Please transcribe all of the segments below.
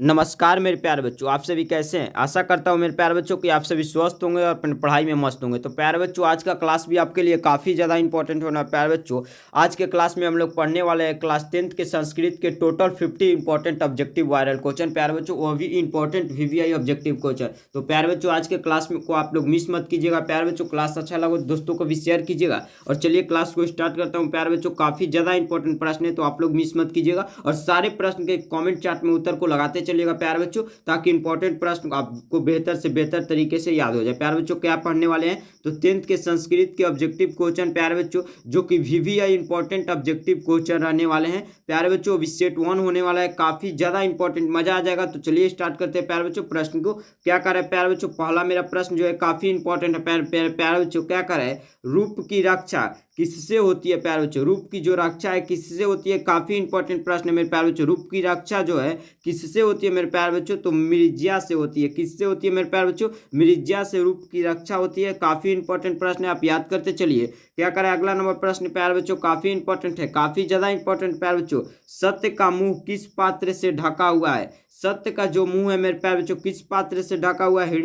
नमस्कार मेरे प्यारे बच्चों, आप सभी कैसे हैं। आशा करता हूँ मेरे प्यारे बच्चों कि आप सभी स्वस्थ होंगे और अपनी पढ़ाई में मस्त होंगे। तो प्यारे बच्चों, आज का क्लास भी आपके लिए काफ़ी ज़्यादा इंपॉर्टेंट होना है। प्यारे बच्चों, आज के क्लास में हम लोग पढ़ने वाले हैं क्लास 10th के संस्कृत के total 50 important objective viral question. प्यारे बच्चों, वो भी इंपॉर्टेंट वीवीआई ऑब्जेक्टिव क्वेश्चन। तो प्यारे बच्चों, आज के क्लास में को आप लोग मिस मत कीजिएगा। प्यारे बच्चों, क्लास अच्छा लगा तो दोस्तों को भी शेयर कीजिएगा। और चलिए क्लास को स्टार्ट करता हूँ। प्यारे बच्चों, काफ़ी ज़्यादा इंपॉर्टेंट प्रश्न है, तो आप लोग मिस मत कीजिएगा और सारे प्रश्न के कॉमेंट चार्ट में उत्तर को लगाते चलिएगा प्यारे बच्चों, ताकि इंपॉर्टेंट प्रश्न आपको बेहतर से बेहतर तरीके से याद हो जाए। प्यारे बच्चों, क्या पढ़ने वाले हैं तो 10th के संस्कृत के ऑब्जेक्टिव क्वेश्चन प्यारे बच्चों, जो कि वीवीआई इंपॉर्टेंट ऑब्जेक्टिव क्वेश्चन रहने वाले हैं प्यारे बच्चों। अभी सेट 1 होने वाला है, काफी ज्यादा इंपॉर्टेंट, मजा आ जाएगा। तो चलिए स्टार्ट करते हैं प्यारे बच्चों। प्रश्न को क्या कर रहा है प्यारे बच्चों, पहला मेरा प्रश्न जो है काफी इंपॉर्टेंट है प्यारे बच्चों। क्या कर रहा है, रूप की रक्षा किससे होती है प्यारे बच्चों। रूप की जो रक्षा है किससे होती है, काफी इंपॉर्टेंट प्रश्न है मेरे प्यारे बच्चों। रूप की रक्षा जो है किससे होती है मेरे प्यारे बच्चों, तो मिर्ज्या से होती है। किससे होती है मेरे प्यारे बच्चों, मिर्ज्या से रूप की रक्षा होती है। काफी इंपॉर्टेंट प्रश्न है, आप याद करते चलिए। क्या करें, अगला नंबर प्रश्न प्यारे बच्चों काफी इंपॉर्टेंट है, काफी ज्यादा इंपॉर्टेंट प्यारे बच्चों। सत्य का मुंह किस पात्र से ढका हुआ है। सत्य का जो मुंह है मेरे प्यारे बच्चों किस पात्र से ढका हुआ है,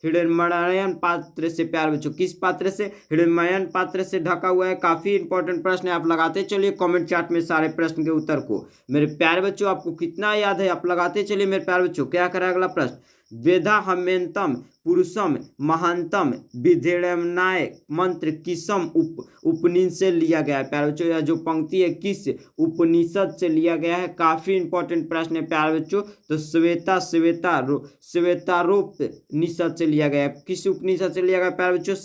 हिरण्मयन पात्र से प्यारे बच्चों। किस पात्र से, हिरण्मयन पात्र से ढका हुआ है। काफी इंपॉर्टेंट प्रश्न है, आप लगाते चलिए कमेंट चार्ट में सारे प्रश्न के उत्तर को। मेरे प्यारे बच्चों, आपको कितना याद है आप लगाते चलिए मेरे प्यारे बच्चों। क्या करें अगला प्रश्न, वेदा हमेंतम पुरुषम महानतम विधिरमनाय मंत्र किसम उपनिषद से लिया गया है प्यारे बच्चों। यह जो पंक्ति है किस उपनिषद से लिया गया है, काफी इंपॉर्टेंट प्रश्न है प्यारे बच्चों। तो श्वेतारोप निषद से लिया गया है। किस उपनिषद से लिया गया प्यारे बच्चों,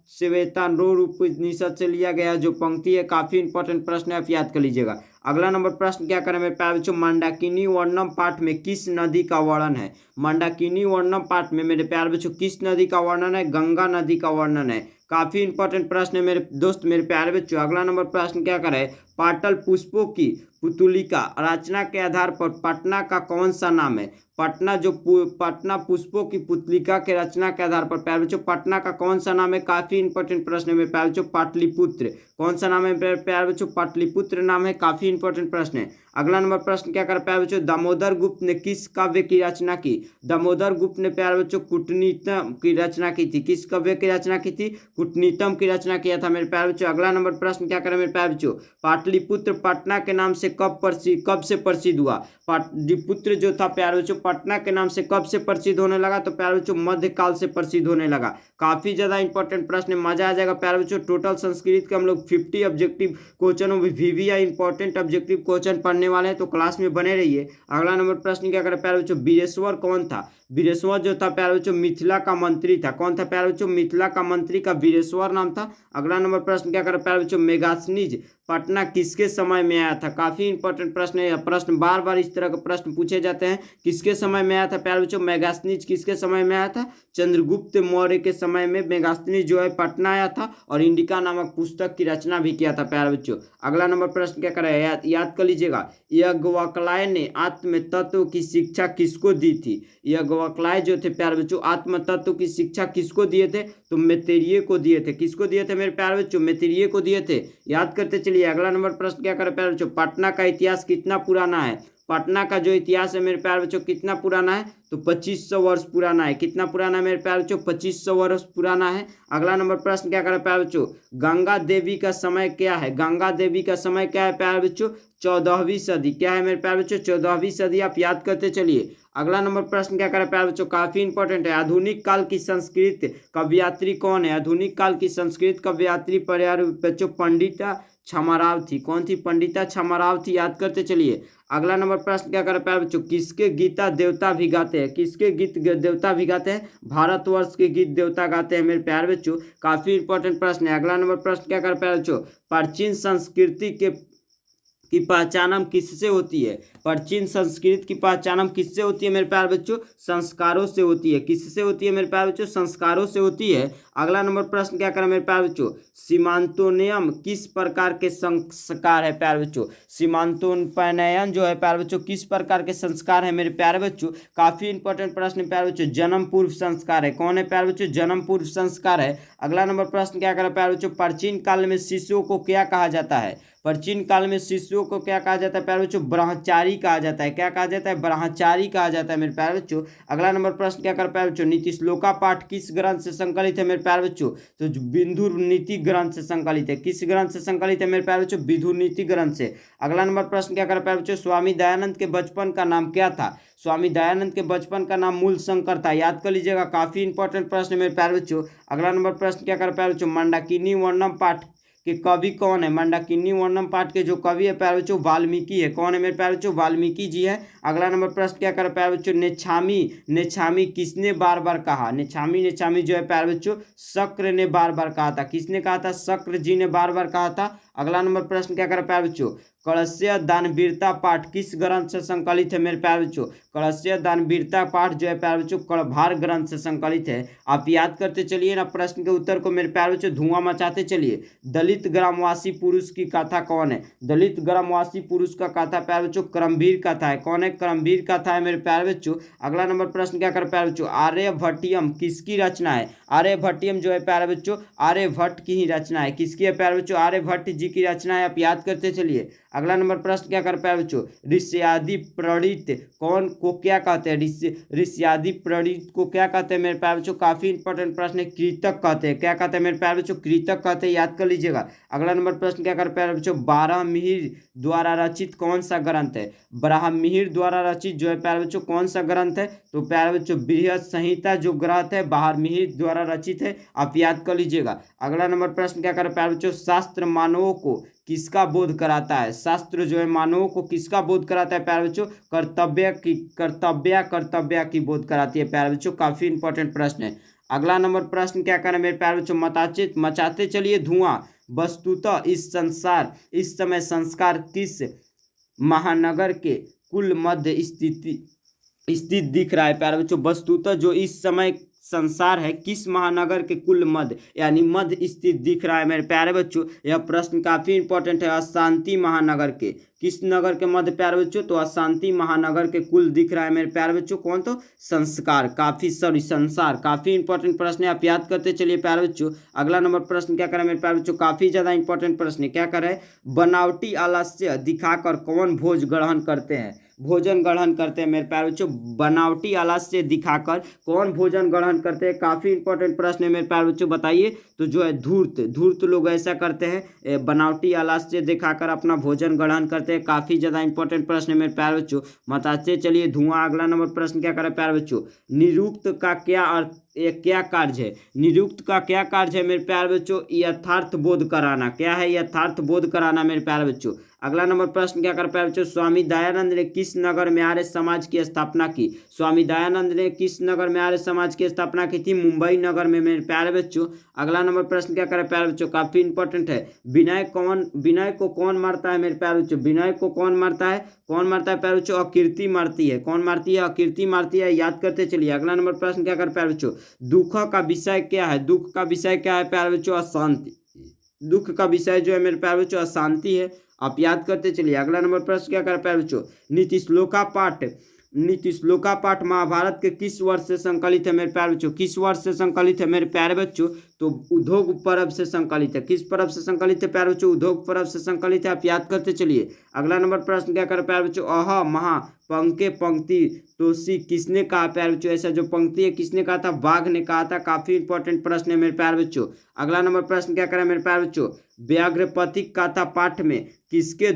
श्वेतारोप उपनिषद से लिया गया जो पंक्ति है। काफी इंपॉर्टेंट प्रश्न है, आप याद कर लीजिएगा। अगला नंबर प्रश्न क्या करें मेरे प्यारे बच्चों, मंदाकिनी वर्णम पाठ में किस नदी का वर्णन है। मंदाकिनी वर्णम पाठ में मेरे प्यारे बच्चों किस नदी का वर्णन है, गंगा नदी का वर्णन है। काफी इंपॉर्टेंट प्रश्न है मेरे दोस्त मेरे प्यारे बच्चों। अगला नंबर प्रश्न क्या करें, पाटल पुष्पों की पुतुलिका रचना के आधार पर पटना का कौन सा नाम है। पटना पुष्पों की पुतलिका के रचना के आधार पर प्यारे बच्चों पटना का कौन सा नाम है। काफी इंपॉर्टेंट प्रश्न है मेरे प्यारे बच्चों, पाटलिपुत्र। कौन सा नाम है प्यारे बच्चों, पाटलिपुत्र नाम है। काफी इंपॉर्टेंट प्रश्न है। अगला नंबर प्रश्न क्या कर प्यारे बच्चों, दामोदर गुप्त ने किस काव्य की रचना की। दामोदर गुप्त ने प्यारे बच्चों कूटनीतम की रचना की थी। किस काव्य की रचना की थी, कूटनीतम की रचना किया था मेरे प्यारे बच्चों। अगला नंबर प्रश्न क्या करें मेरे प्यारे बच्चों, पाटलिपुत्र पटना के नाम से कब से प्रसिद्ध हुआ। पाटलिपुत्र जो था प्यारे बच्चों पटना के नाम से कब से प्रसिद्ध होने लगा, तो प्यारे बच्चों मध्यकाल से प्रसिद्ध होने लगा। काफी ज्यादा इंपॉर्टेंट प्रश्न है, मजा आ जाएगा प्यारे बच्चों। टोटल संस्कृत के हम लोग 50 objective question VVI important objective question पढ़ने वाले हैं, तो क्लास में बने रहिए। अगला नंबर प्रश्न क्या करें प्यारे बच्चों, वीरेश्वर कौन था। वीरेश्वर जो था प्यारे बच्चों मिथिला का मंत्री था। कौन था प्यारे बच्चों, मिथिला का मंत्री का वीरेश्वर नाम था। अगला नंबर प्रश्न क्या करें प्यारे बच्चों, मेगासनीज पटना किसके समय में आया था। काफी इंपॉर्टेंट प्रश्न है, प्रश्न बार बार इस तरह के प्रश्न पूछे जाते हैं। किसके समय में आया था प्यारे बच्चों, मेगासनीज किसके समय में आया था, चंद्रगुप्त मौर्य के समय में मेगासनीज जो है पटना आया था और इंडिका नामक पुस्तक की रचना भी किया था प्यारे बच्चों। अगला नंबर प्रश्न क्या करें, याद कर लीजिएगा, याज्ञवल्क्य ने आत्म तत्व की शिक्षा किसको दी थी। याज्ञवल्क्य जो थे प्यारे बच्चों आत्म तत्व की शिक्षा किसको दिए थे, तो मैत्रेय को दिए थे। किसको दिए थे मेरे प्यारे बच्चों, मैत्रेय को दिए थे। याद करते चलिए। अगला नंबर प्रश्न क्या करें प्यारे बच्चों, पटना का इतिहास कितना पुराना है। पटना का जो इतिहास है मेरे प्यारे बच्चों कितना पुराना है, तो 2500 वर्ष पुराना है। कितना पुराना है मेरे प्यारे बच्चों, 2500 वर्ष पुराना है। अगला नंबर प्रश्न क्या करें प्यारे बच्चों, गंगा देवी का समय क्या है। गंगा देवी का समय क्या है प्यारे बच्चों, 14वीं सदी। क्या है मेरे प्यारे बच्चों, 14वीं सदी। आप याद करते चलिए। अगला नंबर प्रश्न क्या करें प्यारे बच्चों, काफी इंपॉर्टेंट है, आधुनिक काल की संस्कृत कवयित्री कौन है। आधुनिक काल की संस्कृत कवयित्री प्यारे बच्चों पंडिता छमाराव थी। कौन थी, पंडिता छमाराव थी। याद करते चलिए। अगला नंबर प्रश्न क्या करें प्यारे बच्चों, किसके गीता देवता भी गाते हैं। किसके गीत देवता भी गाते हैं, भारतवर्ष के गीत देवता गाते हैं मेरे प्यारे बच्चों। काफी इंपॉर्टेंट प्रश्न है। अगला नंबर प्रश्न क्या करें प्यारे बच्चों, प्राचीन संस्कृति की पहचान हम किससे होती है। प्राचीन संस्कृत की पहचान हम किससे होती है मेरे प्यारे बच्चों, संस्कारों से होती है। किससे होती है मेरे प्यारे बच्चों, संस्कारों से होती है। अगला नंबर प्रश्न क्या करें मेरे प्यारे बच्चों, सीमांतोनयम किस प्रकार के संस्कार है प्यारे बच्चों। सीमांतोपनयन जो है प्यारे बच्चों किस प्रकार के संस्कार है मेरे प्यारे बच्चों। काफी इंपॉर्टेंट प्रश्न प्यारे बच्चों, जन्म पूर्व संस्कार है। कौन है प्यारे बच्चों, जन्म पूर्व संस्कार है। अगला नंबर प्रश्न क्या करें प्यारे बच्चों, प्राचीन काल में शिशुओं को क्या कहा जाता है। प्राचीन काल में शिष्यों को क्या कहा जाता है प्यारे बच्चों? ब्रह्मचारी कहा जाता है। क्या कहा जाता है? ब्रह्मचारी कहा जाता है मेरे प्यारे बच्चों। अगला नंबर प्रश्न क्या कर प्यारे बच्चों? नीति श्लोका पाठ किस ग्रंथ से संकलित है मेरे प्यारे बच्चों? तो बिंदु नीति ग्रंथ से संकलित है। किस ग्रंथ से संकलित है मेरे प्यारे बच्चों? विधु नीति ग्रंथ से। अगला नंबर प्रश्न क्या कर प्यारे बच्चों? स्वामी दयानंद के बचपन का नाम क्या था? स्वामी दयानंद के बचपन का नाम मूल शंकर था। याद कर लीजिएगा, काफी इंपॉर्टेंट प्रश्न है मेरे प्यारे बच्चों। अगला नंबर प्रश्न क्या कर प्यारे बच्चों? मंदाकिनी वर्णम पाठ के कवि कौन है? मंदाकिनी वर्णम पाठ के जो कवि है प्यारे बच्चों, वाल्मीकि है। कौन है मेरे प्यारे बच्चों? वाल्मीकि जी है। अगला नंबर प्रश्न क्या कर प्यारे बच्चों? नेछामी नेछामी किसने बार बार कहा? नेछामी जो है प्यारे बच्चों, शक्र ने बार बार कहा था। किसने कहा था? शक्र जी ने बार बार कहा था। अगला नंबर प्रश्न क्या कर प्यारे बच्चों? कलस्य दानवीरता पाठ किस ग्रंथ से संकलित है मेरे प्यारे बच्चों? कलस्य दानवीरता पाठ जो है प्यारे बच्चों, कलभार ग्रंथ से संकलित है। आप याद करते चलिए ना प्रश्न के उत्तर को मेरे प्यारे बच्चों, धुआं मचाते चलिए। दलित ग्रामवासी पुरुष की कथा कौन है? दलित ग्रामवासी पुरुष का कथा प्यारे बच्चों, क्रमवीर कथा है। कौन है? क्रमवीर कथा है मेरे प्यारे बच्चों। अगला नंबर प्रश्न क्या कर प्यारे बच्चों? आर्यभट्टियम किसकी रचना है? आर्यभट्टियम जो है प्यारे बच्चों, आर्यभट्ट की ही रचना है। किसकी है प्यारे बच्चों? आर्यभट्ट जी की रचना है। आप याद करते चलिए। अगला नंबर प्रश्न क्या कर प्यारे बच्चों? ऋष्यादि प्रणीत कौन को क्या कहते हैं? ऋष्यादि प्रणीत को क्या कहते हैं मेरे प्यारे बच्चों? काफी इंपॉर्टेंट प्रश्न है। कृतक कहते हैं। क्या कहते हैं मेरे प्यारे बच्चों? कृतक कहते हैं। याद कर लीजिएगा। अगला नंबर प्रश्न क्या कर प्यारे बच्चों? बारहमिहिर द्वारा रचित कौन सा ग्रंथ है? बारहमिहिर द्वारा रचित जो है प्यारे बच्चों, कौन सा ग्रंथ है? तो प्यारे बच्चों, बृहद संहिता जो ग्रंथ है बारहमिहिर द्वारा रचित है। आप याद कर लीजिएगा। अगला नंबर प्रश्न क्या कर प्यारे बच्चों? शास्त्र मानवों को किसका बोध कराता है? शास्त्र जो है मानवों को किसका बोध कराता है प्यारे बच्चों? कर्तव्य की बोध कराती है प्यारे बच्चों। काफी इंपॉर्टेंट प्रश्न है। अगला नंबर प्रश्न क्या करें मेरे प्यारे बच्चों? मचाते चलिए धुआं। वस्तुतः इस समय संस्कार किस महानगर के कुल मध्य स्थित दिख रहा है प्यारे बच्चों? वस्तुतः जो इस समय संसार है किस महानगर के कुल मध्य यानी मध्य स्थित दिख रहा है मेरे प्यारे बच्चों? यह प्रश्न काफी इंपॉर्टेंट है। अशांति महानगर के किस नगर के मध्य प्यारे बच्चों? तो अशांति महानगर के कुल दिख रहा है मेरे प्यारे बच्चों। कौन? तो संस्कार। संसार। काफी इंपॉर्टेंट प्रश्न है। आप याद करते चलिए प्यारे बच्चों। अगला नंबर प्रश्न क्या करें मेरे प्यारे बच्चों? काफी ज्यादा इंपॉर्टेंट प्रश्न है। क्या करें? बनावटी आलस्य दिखाकर कौन भोजन ग्रहण करते हैं मेरे प्यारे बच्चों? बनावटी आलस्य दिखाकर कौन भोजन ग्रहण करते हैं? काफी इंपॉर्टेंट प्रश्न है मेरे प्यारे बच्चों, बताइए। तो जो है धूर्त लोग ऐसा करते हैं, बनावटी आलस्य दिखाकर अपना भोजन ग्रहण करते हैं। काफी ज्यादा इंपॉर्टेंट प्रश्न है मेरे प्यारे बच्चों, बताते चलिए धुआं। अगला नंबर प्रश्न क्या करें प्यारे बच्चों? निरुक्त का क्या अर्थ क्या कार्य है? निरुक्त का क्या कार्य है मेरे प्यारे बच्चों? यथार्थ बोध कराना। क्या है? यथार्थ बोध कराना मेरे प्यारे बच्चों। अगला नंबर प्रश्न क्या कर प्यारे बच्चों? स्वामी दयानंद ने किस नगर में आर्य समाज की स्थापना की? स्वामी दयानंद ने किस नगर में आर्य समाज की स्थापना की थी? मुंबई नगर में मेरे प्यारे बच्चों। अगला नंबर प्रश्न क्या करें प्यारे बच्चों? काफी इंपॉर्टेंट है। विनय को कौन मारता है मेरे प्यारे बच्चों? विनय को कौन मारता है? प्यारे बच्चों? अकीर्ति मारती है। कौन मारती है? अकीर्ति मारती है। याद करते चलिए। अगला नंबर प्रश्न क्या कर प्यारे बच्चों? दुख का विषय क्या है? दुख का विषय क्या है प्यारे बच्चों? अशांति। दुख का विषय जो है मेरे प्यारे बच्चों, अशांति है। आप याद करते चलिए। अगला नंबर प्रश्न क्या कर प्यारे बच्चों? नीति श्लोका पाठ महाभारत के किस वर्ष से संकलित है मेरे प्यारे बच्चों? किस वर्ष से संकलित है मेरे प्यारे बच्चों? तो उद्योग पर्व से संकलित है। किस पर्व से संकलित है प्यारे बच्चों? उद्योग पर्व से संकलित है। आप याद करते चलिए। अगला नंबर प्रश्न क्या कर प्यारे बच्चों? अह महा पंके पंक्ति तोसी किसने कहा प्यारे बच्चों? ऐसा जो पंक्ति है किसने कहा था? बाघ ने कहा था। काफी इंपॉर्टेंट प्रश्न है मेरे प्यारे बच्चों। अगला नंबर प्रश्न क्या करें मेरे प्यारे बच्चों? व्याघ्रपति गाथा पाठ में किसके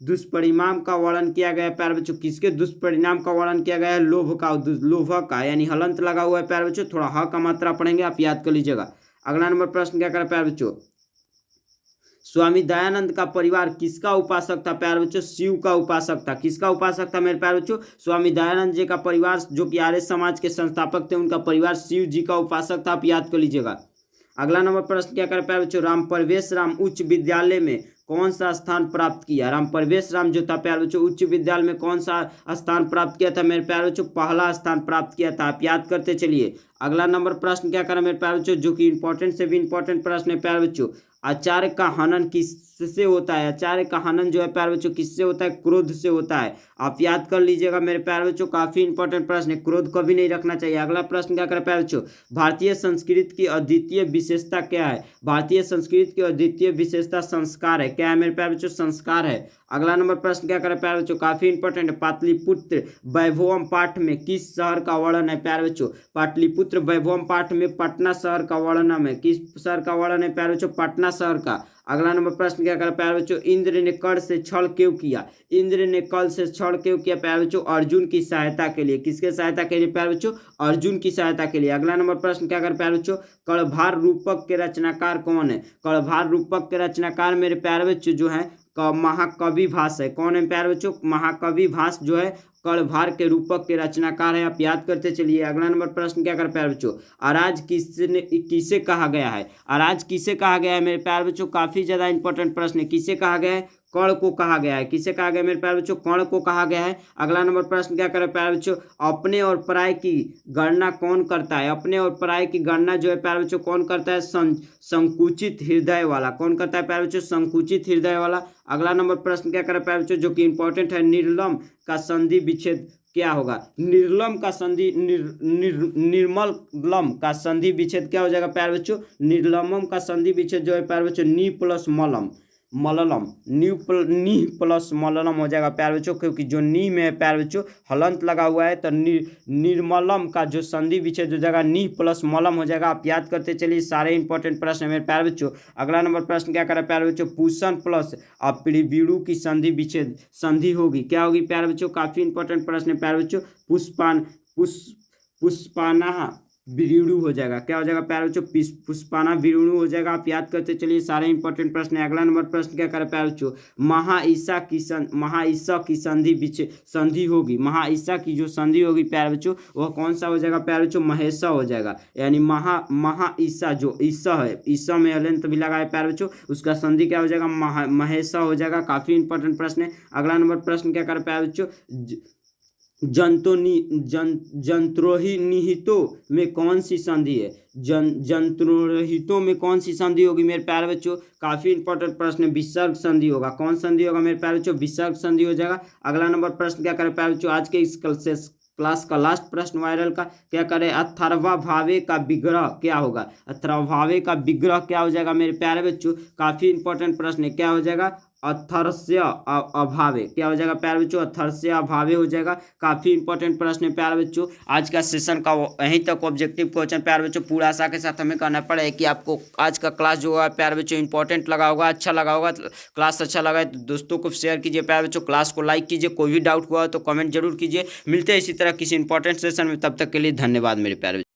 दुष्परिणाम का वर्णन किया गया है प्यारे बच्चों? किसके दुष्परिणाम का वर्णन किया गया है? लोभ का यानी हलंत लगा हुआ है प्यारे बच्चों। थोड़ा ह का मात्रा पढ़ेंगे, आप याद कर लीजिएगा। अगला नंबर प्रश्न क्या करें प्यारे बच्चों? स्वामी दयानंद का परिवार किसका उपासक था प्यारे बच्चों? शिव का उपासक था। किसका उपासक था मेरे प्यारे बच्चों? स्वामी दयानंद जी का परिवार जो कि आर्य समाज के संस्थापक थे, उनका परिवार शिव जी का उपासक था। आप याद कर लीजिएगा। अगला नंबर प्रश्न क्या कर प्यारे बच्चों? राम परवेश राम उच्च विद्यालय में कौन सा स्थान प्राप्त किया? राम परवेश राम जो था प्यारे बच्चों, उच्च विद्यालय में कौन सा स्थान प्राप्त किया था मेरे प्यारे बच्चों? पहला स्थान प्राप्त किया था। आप याद करते चलिए। अगला नंबर प्रश्न क्या करें मेरे प्यारे बच्चों? जो कि इंपॉर्टेंट से भी इंपॉर्टेंट प्रश्न है प्यारे बच्चों। आचार्य का हनन किससे होता है? आचार्य का हनन जो है प्यारे बच्चों किससे होता है? क्रोध से होता है। आप याद कर लीजिएगा मेरे प्यारे बच्चों, काफी इंपॉर्टेंट प्रश्न है, क्रोध कभी नहीं रखना चाहिए। अगला प्रश्न क्या करें प्यारे बच्चों? भारतीय संस्कृति की अद्वितीय विशेषता क्या है? भारतीय संस्कृति की अद्वितीय विशेषता संस्कार है। क्या है मेरे प्यारे बच्चों? संस्कार है। अगला नंबर प्रश्न क्या करें प्यारे बच्चों? काफी इंपॉर्टेंट है, पाटलिपुत्र वैभवम पाठ में किस शहर का वर्णन है प्यारे बच्चों? पाटलिपुत्र वैभवम पाठ में पटना शहर का वर्णन है। किस शहर का वर्णन है प्यारे बच्चों? पटना शहर का। अगला नंबर प्रश्न क्या करें प्यारे बच्चों? इंद्र ने कर्ण से छल क्यों किया? इंद्र ने कर्ण से छल क्यों किया प्यारे बच्चों? अर्जुन की सहायता के लिए। किसके सहायता के लिए प्यारे बच्चों? अर्जुन की सहायता के लिए। अगला नंबर प्रश्न क्या करें प्यारे बच्चों? कलभार रूपक के रचनाकार कौन है? कलभार रूपक के रचनाकार मेरे प्यारे बच्चों जो है महाकवि भास है। कौन है प्यारे बच्चों? महाकवि भास जो है कलभार के रूपक के रचनाकार है। आप याद करते चलिए। अगला नंबर प्रश्न क्या कर प्यारे बच्चों? अराज किसे कहा गया है? अराज किसे कहा गया है मेरे प्यारे बच्चों? काफी ज्यादा इंपॉर्टेंट प्रश्न है। किसे कहा गया है? कर्ण को कहा गया है। किसे कहा गया मेरे प्यारे बच्चों? कर्ण को कहा गया है। अगला नंबर प्रश्न क्या करें प्यारे बच्चों? अपने और पराय की गणना कौन करता है? अपने और पराय की गणना जो है प्यारे बच्चों कौन करता है? संकुचित हृदय वाला। कौन करता है प्यारे बच्चों? संकुचित हृदय वाला। अगला नंबर प्रश्न क्या करें प्यारे बच्चों जो कि इंपॉर्टेंट है? निर्लम का संधि विच्छेद क्या होगा? निर्लम का संधि निर्मलम का संधि विच्छेद क्या हो जाएगा प्यारे बच्चों? निर्लमम का संधि विच्छेद जो है प्यारे बच्चों नी प्लस मलम मललम नी प्लस मललम हो जाएगा प्यारे बच्चों, क्योंकि जो नी में है प्यारे बच्चों हलंत लगा हुआ है, तो निर्मलम का जो संधि विच्छेद हो जाएगा नी प्लस मलम हो जाएगा। आप याद करते चलिए, सारे इंपॉर्टेंट प्रश्न है मेरे प्यारे बच्चों। अगला नंबर प्रश्न क्या करें प्यारे बच्चों? पूषण प्लस अपरिवीणु की संधि विच्छेद संधि होगी, क्या होगी प्यारे बच्चों? काफी इंपॉर्टेंट प्रश्न है प्यारे बच्चों। पुष्पाना विरूणु हो जाएगा। क्या हो जाएगा प्यारे बच्चों? पुष्पाना विरूणु हो जाएगा। आप याद करते चलिए, सारे इंपॉर्टेंट प्रश्न है। अगला नंबर प्रश्न क्या करें प्यारे बच्चों? महाईसा की संधि होगी। महाईसा की जो संधि होगी प्यारे बच्चों वह कौन सा हो जाएगा प्यारे बच्चों? महेशा हो जाएगा। यानी महाईसा जो ईसा है, ईसा में हलंत भी लगा है प्यारे बच्चों, उसका संधि क्या हो जाएगा? महेशा हो जाएगा। काफी इंपॉर्टेंट प्रश्न है। अगला नंबर प्रश्न क्या करें प्यारे बच्चों? जंत्रोही निहितों में कौन सी संधि है? जंत्रोहितों में कौन सी संधि होगी मेरे प्यारे बच्चों? काफी इंपॉर्टेंट प्रश्न है। विसर्ग संधि होगा। कौन संधि होगा मेरे प्यारे बच्चों? विसर्ग संधि हो जाएगा। अगला नंबर प्रश्न क्या करें प्यारे बच्चों? आज के इस क्लास का लास्ट प्रश्न वायरल का क्या करें? अथर्वभावे का विग्रह क्या होगा? अथर्वभावे का विग्रह क्या हो जाएगा मेरे प्यारे बच्चों? काफी इंपॉर्टेंट प्रश्न है। क्या हो जाएगा? अथर्स्य अभावे। क्या हो जाएगा प्यारे बच्चों? अथर्स्य अभावे हो जाएगा। काफी इंपॉर्टेंट प्रश्न है प्यारे बच्चों। आज का सेशन का यहीं तक ऑब्जेक्टिव क्वेश्चन प्यारे बच्चों। पूरा आशा के साथ हमें कहना पड़ा है कि आपको आज का क्लास जो है प्यारे बच्चों इंपॉर्टेंट लगा होगा, अच्छा लगा होगा। क्लास अच्छा लगा है तो दोस्तों को शेयर कीजिए प्यारे बच्चों, क्लास को लाइक कीजिए। कोई भी डाउट हुआ तो कमेंट जरूर कीजिए। मिलते हैं इसी तरह किसी इंपॉर्टेंट सेशन में, तब तक के लिए धन्यवाद मेरे प्यारे।